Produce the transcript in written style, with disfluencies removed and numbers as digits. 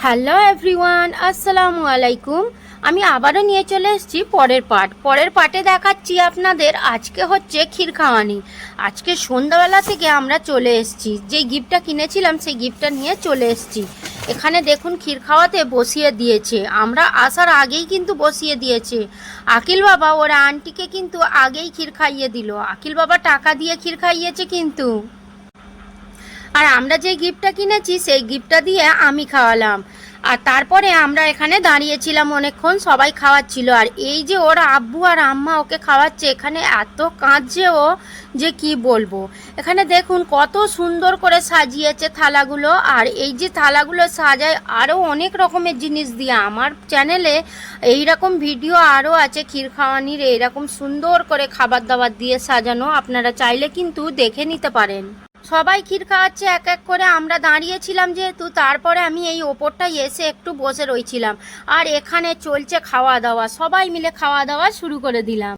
Hello everyone, আসসালামু আলাইকুম। আমি আবারও নিয়ে চলে এসেছি পরের পার্টে দেখাচ্ছি আপনাদের। আজকে হচ্ছে ক্ষীরখাওয়ানি। আজকে সন্ধ্যাবেলা থেকে আমরা চলে এসেছি, যে গিফটটা কিনেছিলাম সেই গিফটটা নিয়ে চলে এসেছি। এখানে দেখুন ক্ষীর খাওয়াতে বসিয়ে দিয়েছে, আমরা আসার আগেই কিন্তু বসিয়ে দিয়েছে। আকিল বাবা ওর আন্টিকে কিন্তু আগেই ক্ষীর খাইয়ে দিল। আকিল বাবা টাকা দিয়ে ক্ষীর খাইয়েছে কিন্তু। আর আমরা যে গিফটটা কিনেছি সেই গিফটটা দিয়ে আমি খাওয়ালাম। আর তারপরে আমরা এখানে দাঁড়িয়েছিলাম অনেকক্ষণ, সবাই খাওয়াচ্ছিল। আর এই যে ওর আব্বু আর আম্মা ওকে খাওয়াচ্ছে, এখানে এত কাঁদছে ও যে কি বলবো। এখানে দেখুন কত সুন্দর করে সাজিয়েছে থালাগুলো। আর এই যে থালাগুলো সাজায় আরও অনেক রকমের জিনিস দিয়ে। আমার চ্যানেলে এইরকম ভিডিও আরও আছে ক্ষীরখাওয়ানির, এইরকম সুন্দর করে খাবার দাবার দিয়ে সাজানো, আপনারা চাইলে কিন্তু দেখে নিতে পারেন। সবাই ক্ষীর খাওয়াচ্ছে এক এক করে, আমরা দাঁড়িয়েছিলাম যেহেতু, তারপরে আমি এই ওপরটায় এসে একটু বসে রয়েছিলাম। আর এখানে চলছে খাওয়া দাওয়া, সবাই মিলে খাওয়া দাওয়া শুরু করে দিলাম।